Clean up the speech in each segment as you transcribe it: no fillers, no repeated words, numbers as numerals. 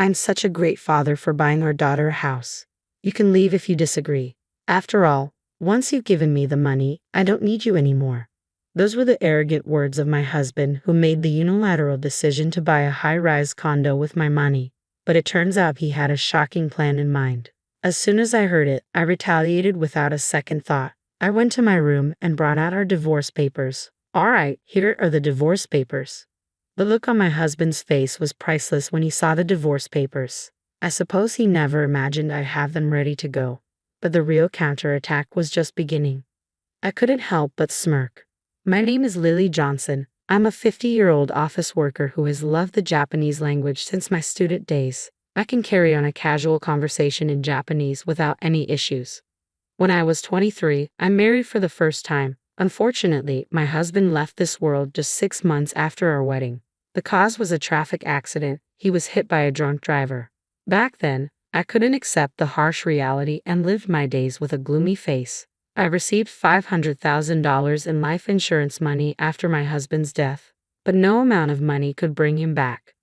I'm such a great father for buying our daughter a house. You can leave if you disagree. After all, once you've given me the money, I don't need you anymore." Those were the arrogant words of my husband, who made the unilateral decision to buy a high-rise condo with my money. But it turns out he had a shocking plan in mind. As soon as I heard it, I retaliated without a second thought. I went to my room and brought out our divorce papers. "All right, here are the divorce papers." The look on my husband's face was priceless when he saw the divorce papers. I suppose he never imagined I'd have them ready to go. But the real counterattack was just beginning. I couldn't help but smirk. "My name is Lily Johnson. I'm a 50-year-old office worker who has loved the Japanese language since my student days. I can carry on a casual conversation in Japanese without any issues. When I was 23, I married for the first time. Unfortunately, my husband left this world just 6 months after our wedding. The cause was a traffic accident. He was hit by a drunk driver. Back then, I couldn't accept the harsh reality and lived my days with a gloomy face. I received $500,000 in life insurance money after my husband's death, but no amount of money could bring him back.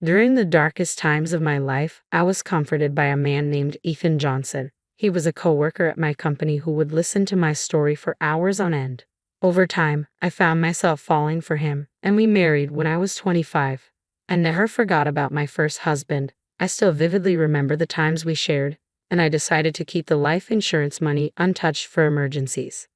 During the darkest times of my life, I was comforted by a man named Ethan Johnson. He was a coworker at my company who would listen to my story for hours on end. Over time, I found myself falling for him, and we married when I was 25. I never forgot about my first husband. I still vividly remember the times we shared, and I decided to keep the life insurance money untouched for emergencies.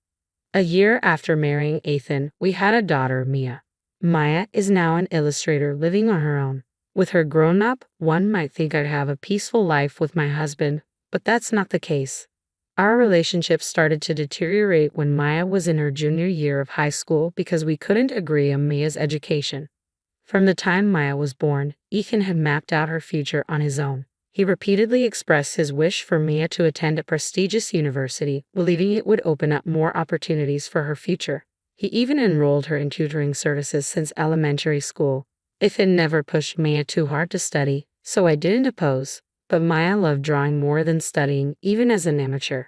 A year after marrying Ethan, we had a daughter, Mia. Maya is now an illustrator living on her own. With her grown up, one might think I'd have a peaceful life with my husband, but that's not the case. Our relationship started to deteriorate when Maya was in her junior year of high school because we couldn't agree on Mia's education. From the time Maya was born, Ethan had mapped out her future on his own. He repeatedly expressed his wish for Mia to attend a prestigious university, believing it would open up more opportunities for her future. He even enrolled her in tutoring services since elementary school. Ethan never pushed Mia too hard to study, so I didn't oppose. But Maya loved drawing more than studying, even as an amateur.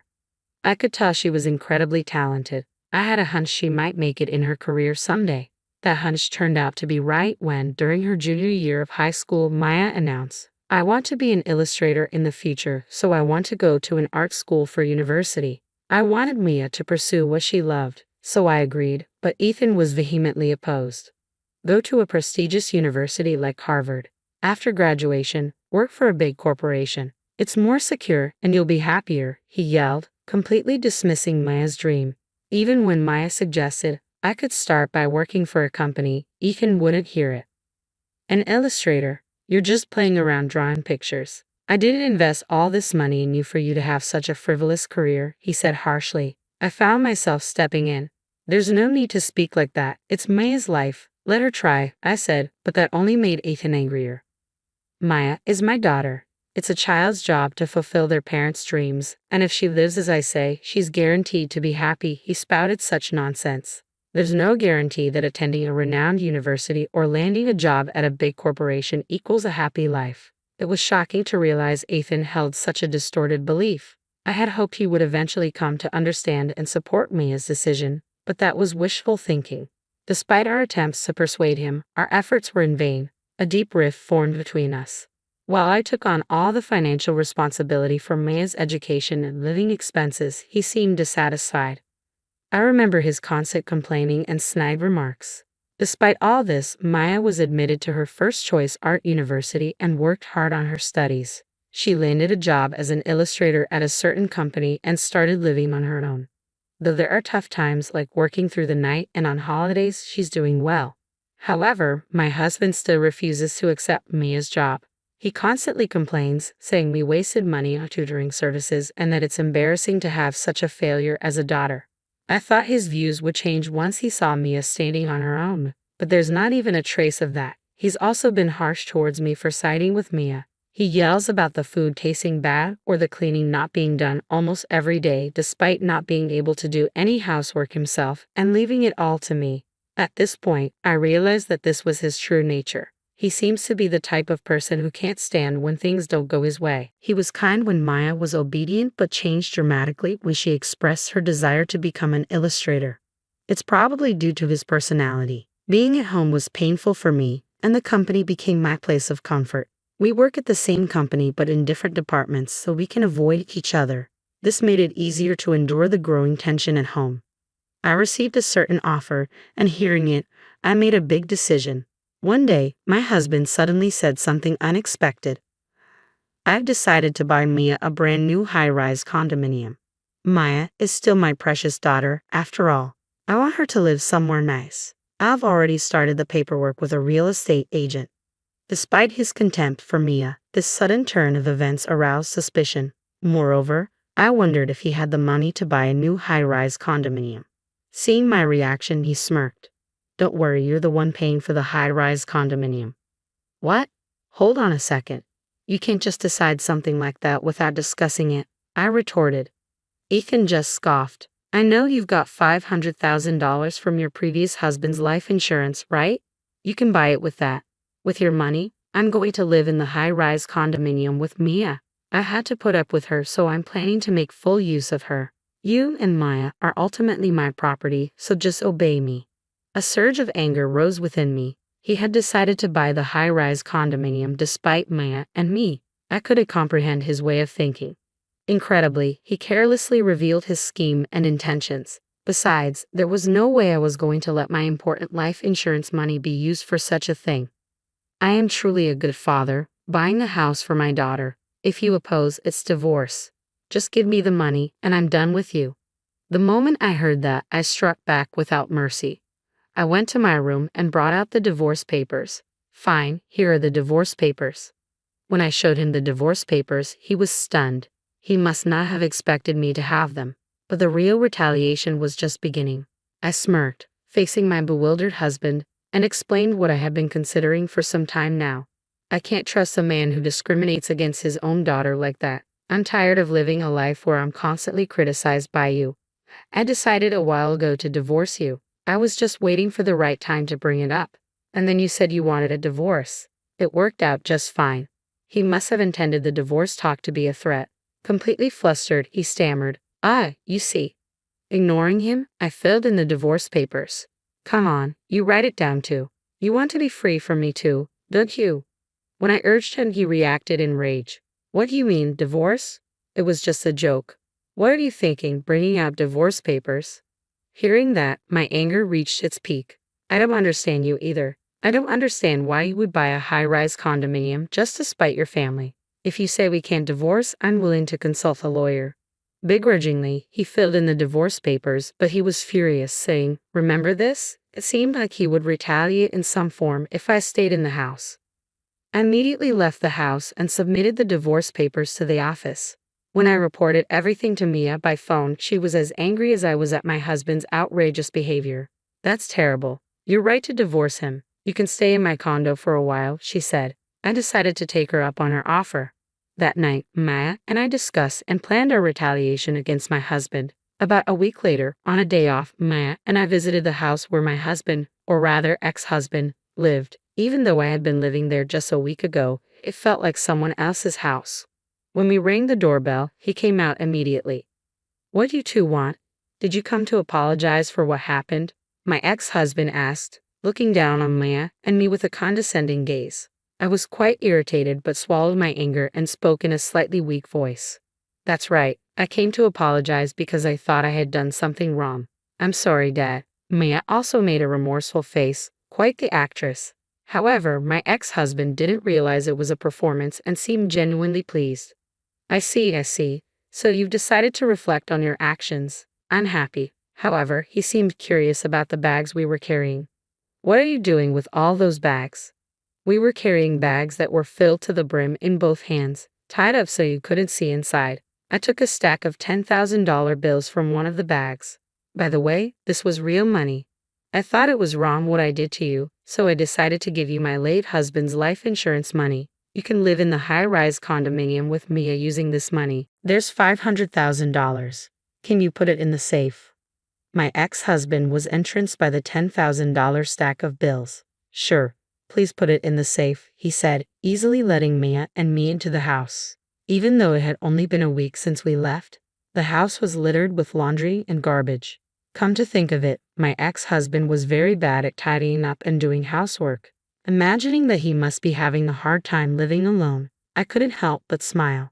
I could tell she was incredibly talented. I had a hunch she might make it in her career someday. That hunch turned out to be right when, during her junior year of high school, Maya announced, "I want to be an illustrator in the future, so I want to go to an art school for university." I wanted Mia to pursue what she loved, so I agreed, but Ethan was vehemently opposed. "Go to a prestigious university like Harvard. After graduation, work for a big corporation. It's more secure and you'll be happier," he yelled, completely dismissing Maya's dream. Even when Maya suggested I could start by working for a company, Ethan wouldn't hear it. "An illustrator? You're just playing around drawing pictures. I didn't invest all this money in you for you to have such a frivolous career," he said harshly. I found myself stepping in. "There's no need to speak like that. It's Maya's life. Let her try," I said, but that only made Ethan angrier. "Maya is my daughter. It's a child's job to fulfill their parents' dreams, and if she lives as I say, she's guaranteed to be happy," he spouted such nonsense. "There's no guarantee that attending a renowned university or landing a job at a big corporation equals a happy life." It was shocking to realize Ethan held such a distorted belief. I had hoped he would eventually come to understand and support Mia's decision, but that was wishful thinking. Despite our attempts to persuade him, our efforts were in vain. A deep rift formed between us. While I took on all the financial responsibility for Maya's education and living expenses, he seemed dissatisfied. I remember his constant complaining and snide remarks. Despite all this, Maya was admitted to her first choice art university and worked hard on her studies. She landed a job as an illustrator at a certain company and started living on her own. Though there are tough times like working through the night and on holidays, she's doing well. However, my husband still refuses to accept Mia's job. He constantly complains, saying we wasted money on tutoring services and that it's embarrassing to have such a failure as a daughter. I thought his views would change once he saw Mia standing on her own, but there's not even a trace of that. He's also been harsh towards me for siding with Mia. He yells about the food tasting bad or the cleaning not being done almost every day despite not being able to do any housework himself and leaving it all to me. At this point, I realized that this was his true nature. He seems to be the type of person who can't stand when things don't go his way. He was kind when Maya was obedient but changed dramatically when she expressed her desire to become an illustrator. It's probably due to his personality. Being at home was painful for me, and the company became my place of comfort. We work at the same company but in different departments so we can avoid each other. This made it easier to endure the growing tension at home. I received a certain offer, and hearing it, I made a big decision. One day, my husband suddenly said something unexpected. I've decided to buy Mia a brand new high-rise condominium. Maya is still my precious daughter, after all. I want her to live somewhere nice. I've already started the paperwork with a real estate agent. Despite his contempt for Mia, this sudden turn of events aroused suspicion. Moreover, I wondered if he had the money to buy a new high-rise condominium. Seeing my reaction, he smirked. Don't worry, you're the one paying for the high-rise condominium. What? Hold on a second. You can't just decide something like that without discussing it, I retorted. Ethan just scoffed. I know you've got $500,000 from your previous husband's life insurance, right? You can buy it with that. With your money, I'm going to live in the high-rise condominium with Mia. I had to put up with her, so I'm planning to make full use of her. You and Maya are ultimately my property, so just obey me. A surge of anger rose within me. He had decided to buy the high-rise condominium despite Maya and me. I couldn't comprehend his way of thinking. Incredibly, he carelessly revealed his scheme and intentions. Besides, there was no way I was going to let my important life insurance money be used for such a thing. I am truly a good father, buying a house for my daughter. If you oppose, it's divorce. Just give me the money, and I'm done with you. The moment I heard that, I struck back without mercy. I went to my room and brought out the divorce papers. Fine, here are the divorce papers. When I showed him the divorce papers, he was stunned. He must not have expected me to have them. But the real retaliation was just beginning. I smirked, facing my bewildered husband, and explained what I had been considering for some time now. I can't trust a man who discriminates against his own daughter like that. I'm tired of living a life where I'm constantly criticized by you. I decided a while ago to divorce you. I was just waiting for the right time to bring it up. And then you said you wanted a divorce. It worked out just fine. He must have intended the divorce talk to be a threat. Completely flustered, he stammered, you see. Ignoring him, I filled in the divorce papers. Come on, you write it down too. You want to be free from me too, don't you? When I urged him, he reacted in rage. What do you mean, divorce? It was just a joke. What are you thinking, bringing out divorce papers? Hearing that, my anger reached its peak. I don't understand you either. I don't understand why you would buy a high-rise condominium just to spite your family. If you say we can't divorce, I'm willing to consult a lawyer. Begrudgingly, he filled in the divorce papers, but he was furious, saying, Remember this? It seemed like he would retaliate in some form if I stayed in the house. I immediately left the house and submitted the divorce papers to the office. When I reported everything to Mia by phone, she was as angry as I was at my husband's outrageous behavior. That's terrible. You're right to divorce him. You can stay in my condo for a while, she said. I decided to take her up on her offer. That night, Maya and I discussed and planned our retaliation against my husband. About a week later, on a day off, Maya and I visited the house where my husband, or rather ex-husband, lived. Even though I had been living there just a week ago, it felt like someone else's house. When we rang the doorbell, he came out immediately. What do you two want? Did you come to apologize for what happened? My ex-husband asked, looking down on Maya and me with a condescending gaze. I was quite irritated but swallowed my anger and spoke in a slightly weak voice. That's right, I came to apologize because I thought I had done something wrong. I'm sorry, Dad. Maya also made a remorseful face, quite the actress. However, my ex-husband didn't realize it was a performance and seemed genuinely pleased. I see. So you've decided to reflect on your actions. I'm happy. However, he seemed curious about the bags we were carrying. What are you doing with all those bags? We were carrying bags that were filled to the brim in both hands, tied up so you couldn't see inside. I took a stack of $10,000 bills from one of the bags. By the way, this was real money. I thought it was wrong what I did to you, so I decided to give you my late husband's life insurance money. You can live in the high-rise condominium with Mia using this money. There's $500,000. Can you put it in the safe? My ex-husband was entranced by the $10,000 stack of bills. Sure. Please put it in the safe, he said, easily letting Mia and me into the house. Even though it had only been a week since we left, the house was littered with laundry and garbage. Come to think of it, my ex-husband was very bad at tidying up and doing housework. Imagining that he must be having a hard time living alone, I couldn't help but smile.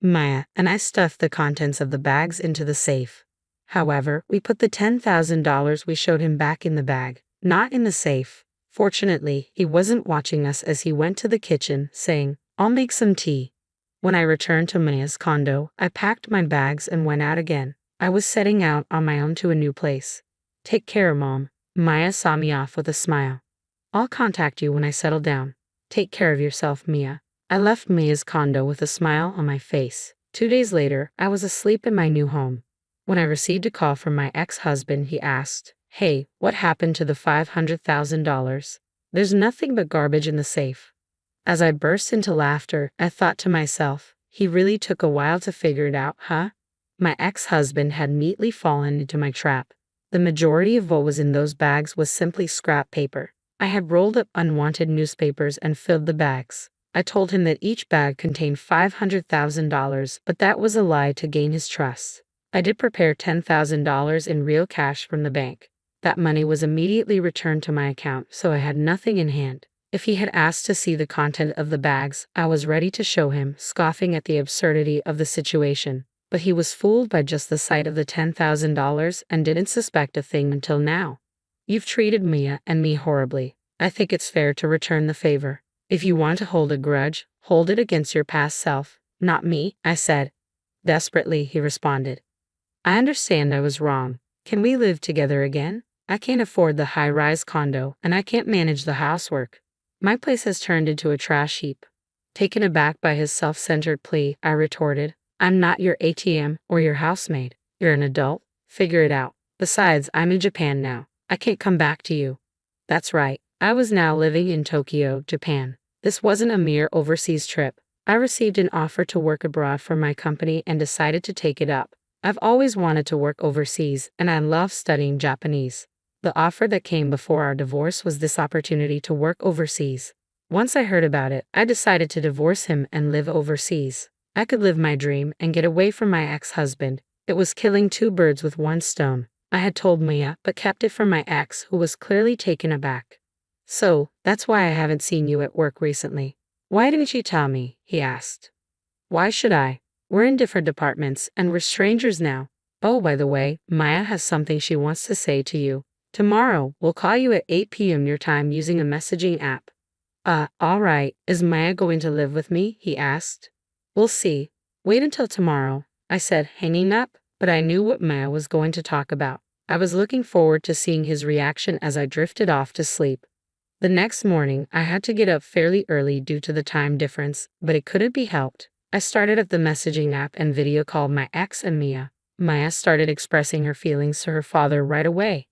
Maya and I stuffed the contents of the bags into the safe. However, we put the $10,000 we showed him back in the bag, not in the safe. Fortunately, he wasn't watching us as he went to the kitchen, saying, "I'll make some tea." When I returned to Maya's condo, I packed my bags and went out again. I was setting out on my own to a new place. "Take care, Mom." Maya saw me off with a smile. "I'll contact you when I settle down. Take care of yourself, Mia." I left Mia's condo with a smile on my face. 2 days later, I was asleep in my new home. When I received a call from my ex-husband, he asked, "Hey, what happened to the $500,000? There's nothing but garbage in the safe." As I burst into laughter, I thought to myself, he really took a while to figure it out, huh? My ex-husband had neatly fallen into my trap. The majority of what was in those bags was simply scrap paper. I had rolled up unwanted newspapers and filled the bags. I told him that each bag contained $500,000, but that was a lie to gain his trust. I did prepare $10,000 in real cash from the bank. That money was immediately returned to my account, so I had nothing in hand. If he had asked to see the content of the bags, I was ready to show him, scoffing at the absurdity of the situation. But he was fooled by just the sight of the $10,000 and didn't suspect a thing until now. "You've treated Mia and me horribly. I think it's fair to return the favor. If you want to hold a grudge, hold it against your past self, not me," I said. Desperately, he responded. "I understand I was wrong. Can we live together again? I can't afford the high-rise condo, and I can't manage the housework. My place has turned into a trash heap." Taken aback by his self-centered plea, I retorted, "I'm not your ATM or your housemaid. You're an adult. Figure it out. Besides, I'm in Japan now. I can't come back to you." That's right. I was now living in Tokyo, Japan. This wasn't a mere overseas trip. I received an offer to work abroad for my company and decided to take it up. I've always wanted to work overseas, and I love studying Japanese. The offer that came before our divorce was this opportunity to work overseas. Once I heard about it, I decided to divorce him and live overseas. I could live my dream and get away from my ex-husband. It was killing 2 birds with 1 stone. I had told Mia, but kept it from my ex, who was clearly taken aback. "So, that's why I haven't seen you at work recently." "Why didn't you tell me?" he asked. "Why should I? We're in different departments, and we're strangers now. Oh, by the way, Maya has something she wants to say to you. Tomorrow, we'll call you at 8 p.m. your time using a messaging app." All right. Is Maya going to live with me?" he asked. "We'll see. Wait until tomorrow," I said, hanging up, but I knew what Maya was going to talk about. I was looking forward to seeing his reaction as I drifted off to sleep. The next morning, I had to get up fairly early due to the time difference, but it couldn't be helped. I started up the messaging app and video called my ex and Mia. Maya started expressing her feelings to her father right away.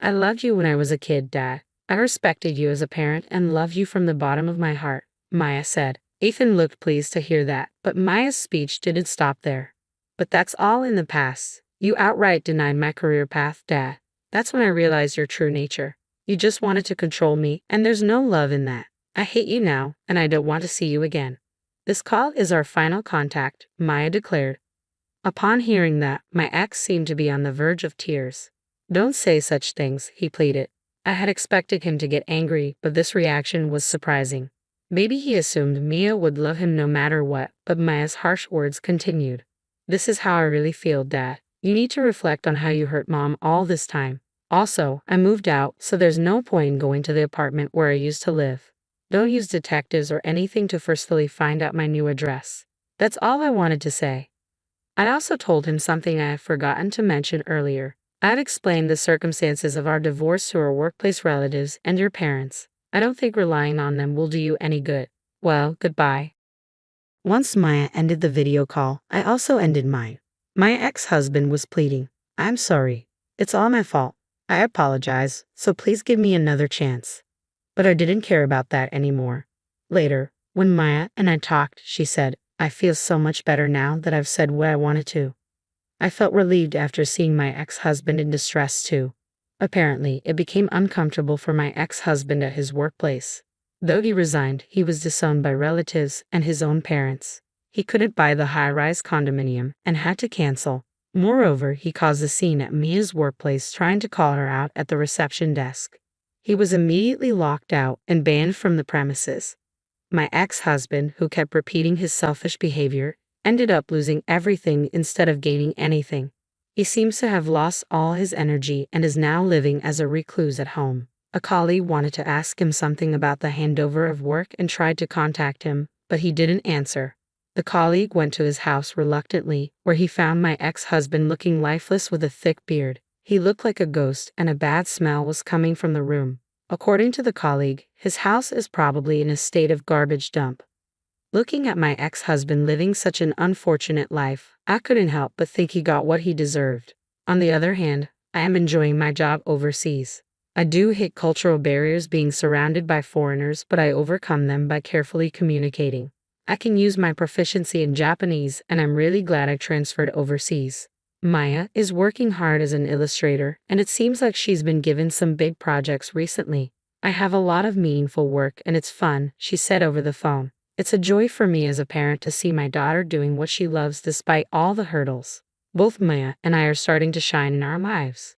"I loved you when I was a kid, Dad. I respected you as a parent and loved you from the bottom of my heart," Maya said. Ethan looked pleased to hear that, but Maya's speech didn't stop there. "But that's all in the past. You outright denied my career path, Dad. That's when I realized your true nature. You just wanted to control me, and there's no love in that. I hate you now, and I don't want to see you again. This call is our final contact," Maya declared. Upon hearing that, my ex seemed to be on the verge of tears. "Don't say such things," he pleaded. I had expected him to get angry, but this reaction was surprising. Maybe he assumed Mia would love him no matter what, but Maya's harsh words continued. "This is how I really feel, Dad. You need to reflect on how you hurt Mom all this time. Also, I moved out, so there's no point in going to the apartment where I used to live. Don't use detectives or anything to forcefully find out my new address." That's all I wanted to say. I also told him something I had forgotten to mention earlier. I had explained the circumstances of our divorce to our workplace relatives and your parents. I don't think relying on them will do you any good. Well, goodbye. Once Maya ended the video call, I also ended mine. My ex-husband was pleading, "I'm sorry. It's all my fault. I apologize, so please give me another chance." But I didn't care about that anymore. Later, when Maya and I talked, she said, "I feel so much better now that I've said what I wanted to." I felt relieved after seeing my ex-husband in distress too. Apparently, it became uncomfortable for my ex-husband at his workplace. Though he resigned, he was disowned by relatives and his own parents. He couldn't buy the high-rise condominium and had to cancel. Moreover, he caused a scene at Mia's workplace trying to call her out at the reception desk. He was immediately locked out and banned from the premises. My ex-husband, who kept repeating his selfish behavior, ended up losing everything instead of gaining anything. He seems to have lost all his energy and is now living as a recluse at home. A colleague wanted to ask him something about the handover of work and tried to contact him, but he didn't answer. The colleague went to his house reluctantly, where he found my ex-husband looking lifeless with a thick beard. He looked like a ghost, and a bad smell was coming from the room. According to the colleague, his house is probably in a state of garbage dump. Looking at my ex-husband living such an unfortunate life, I couldn't help but think he got what he deserved. On the other hand, I am enjoying my job overseas. I do hate cultural barriers being surrounded by foreigners, but I overcome them by carefully communicating. I can use my proficiency in Japanese, and I'm really glad I transferred overseas. Maya is working hard as an illustrator, and it seems like she's been given some big projects recently. I have a lot of meaningful work, and it's fun, she said over the phone. It's a joy for me as a parent to see my daughter doing what she loves despite all the hurdles. Both Maya and I are starting to shine in our lives.